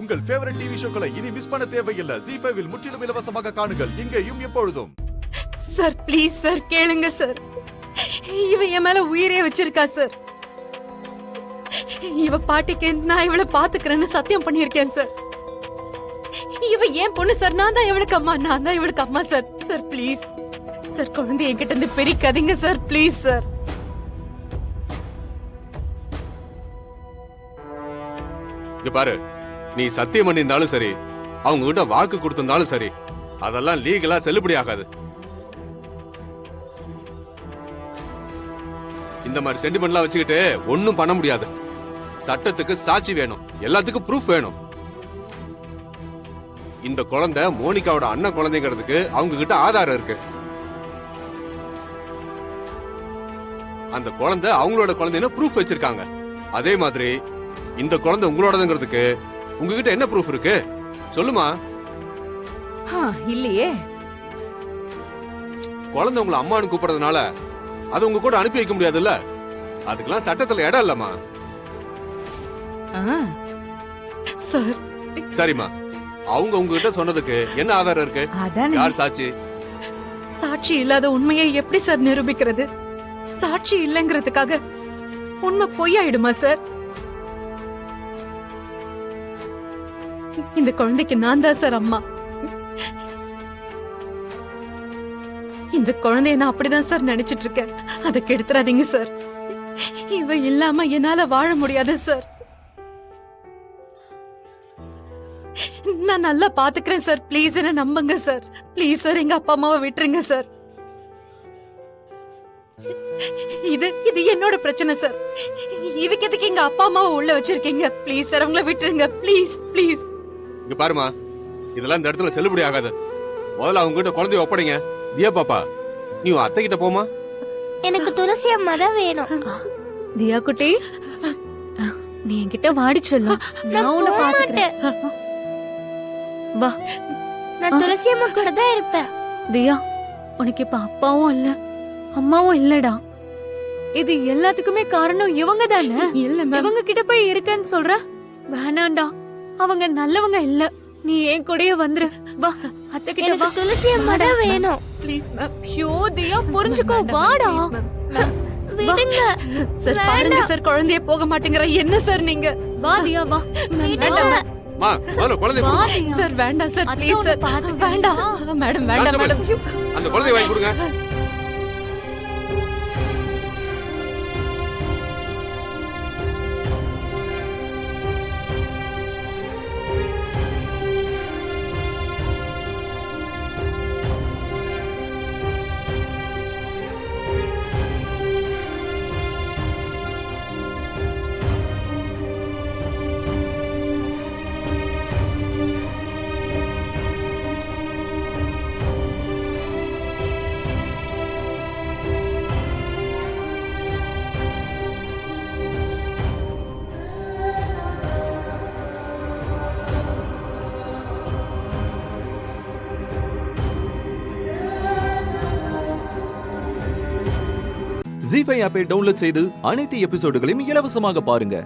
உங்கள் favourite TV ஷோக்களை இனி miss பண்ண தேவையில்லை. ZEE5 இல் முற்றிலும் இலவசமாக காணுங்கள். இங்கேயும் எப்பொழுதும். சார் ப்ளீஸ் சார் கேளுங்க சார். இவ என் மேல உயிரே வச்சிருக்கா சார். இவ பாட்டிக்கு நான் இவளை பாத்துக்கிறேன்னு சத்தியம் பண்ணிருக்கேன் சார். இவ ஏன் பொண்ணு சார். நான் தான் இவளுக்கு அம்மா சார். சார் ப்ளீஸ் சார், குழந்தை என்கிட்ட இருந்து பிரிக்காதீங்க சார். Please sir. இங்க பாரு, நீ சத்தியம் பண்ணியிருந்தாலும் சரி, அவங்க கிட்ட வாக்கு கொடுத்திருந்தாலும் சரி, அதெல்லாம் லீகலா செல்லுபடி ஆகாது. இந்த மாதிரி சென்டிமெண்ட்லாம் வச்சுக்கிட்டு ஒன்னும் பண்ண முடியாது. சட்டத்துக்கு சாட்சி வேணும், எல்லாத்துக்கும் ப்ரூஃப் வேணும். இந்த குழந்தை மோனிகாவோட அண்ணன் குழந்தைங்கிறதுக்கு அவங்க கிட்ட ஆதாரம் இருக்கு. அந்த குழந்தை அவங்களோட குழந்தைன்னு ப்ரூஃப் வச்சிருக்காங்க. அதே மாதிரி இந்த குழந்தை உங்களோடதுங்கிறதுக்கு உங்ககிட்ட என்ன ப்ரூஃப் இருக்கு சொல்லுமா? இல்லையே. குழந்தை உங்களை அம்மானு கூப்பிடுறதுனால அது உங்க கூட அனுப்பி வைக்க முடியாதுல்ல. அதுக்கெல்லாம் சட்டத்துல இடம் இல்லம்மா. சார் சரிம்மா, அவங்க உங்ககிட்ட சொன்னதுக்கு என்ன ஆதாரம் இருக்கு? யார் சாட்சி? சாட்சி இல்லாத உண்மையை எப்படி சார் நிரூபிக்கிறது? சாட்சி இல்லைங்கிறதுக்காக உண்மை பொய்யாயிடுமா சார்? இந்த குழந்தைக்கு நான் தான் சார் அம்மா. இந்த குழந்தைய நான் அப்படிதான் சார் நினைச்சிட்டு இருக்கேன். அதை கெடுத்துறாதீங்க சார். இவ இல்லாம என்னால வாழ முடியாது சார். நான் நல்லா பாத்துக்கிறேன் சார். ப்ளீஸ் என்ன நம்புங்க சார். ப்ளீஸ் சார், எங்க அப்பா அம்மாவை விட்டுருங்க சார். இது என்னோட பிரச்சனை சார். இதுக்கு எதுக்கு எங்க அப்பா அம்மாவை உள்ள வச்சிருக்கீங்க? ப்ளீஸ் சார், அவங்கள விட்டுருங்க. Please please. இங்க பாருமா, இதெல்லாம் இந்த இடத்துல செல்லுபடி ஆகாது. முதல்ல அவங்க கிட்ட குழந்தைய ஒப்படைங்க. தியா பாப்பா, நீ அத்தை கிட்ட போமா. எனக்கு துளசி அம்மா தான் வேணும். தியா குட்டி, நீ என்கிட்ட வாடி சொல்ல. நான் உன்னை பாத்துக்கிறேன். வா, நான் துளசி அம்மா கூட தான் இருப்பேன். தியா, உனக்கு இப்ப அப்பாவும் இல்ல அம்மாவும் இல்லடா. இது எல்லாத்துக்குமே காரணம் இவங்க தானே. இல்ல மேம். இவங்க கிட்ட போய் இருக்கேன்னு சொல்ற? வேணாண்டா, அவங்க நல்லவங்க இல்ல. நீ ஏன் கூடயே வந்துரு. வா, அத்தை கிட்ட வா. எனக்கு துளசி அம்மா தான் வேணும். Please ma'am. ஷோ தியா, புரிஞ்சுக்கோ. வாடா. விடுங்க சார், பாருங்க சார், குழந்தைய போக மாட்டேங்கிற. என்ன சார் நீங்க? வா தியா, வா. வேண்டாம் மா, முதல்ல குழந்தைய வா கொடுங்க. தியா. சார், வேண்டாம் சார். ப்ளீஸ் சார், வேண்டாம் மேடம். வேண்டாம் மேடம். அந்த குழந்தைய வாங்கி கொடுங்க. ZEE5 ஆப்பை டவுன்லோட் செய்து அனைத்து எபிசோடுகளையும் இலவசமாக பாருங்க.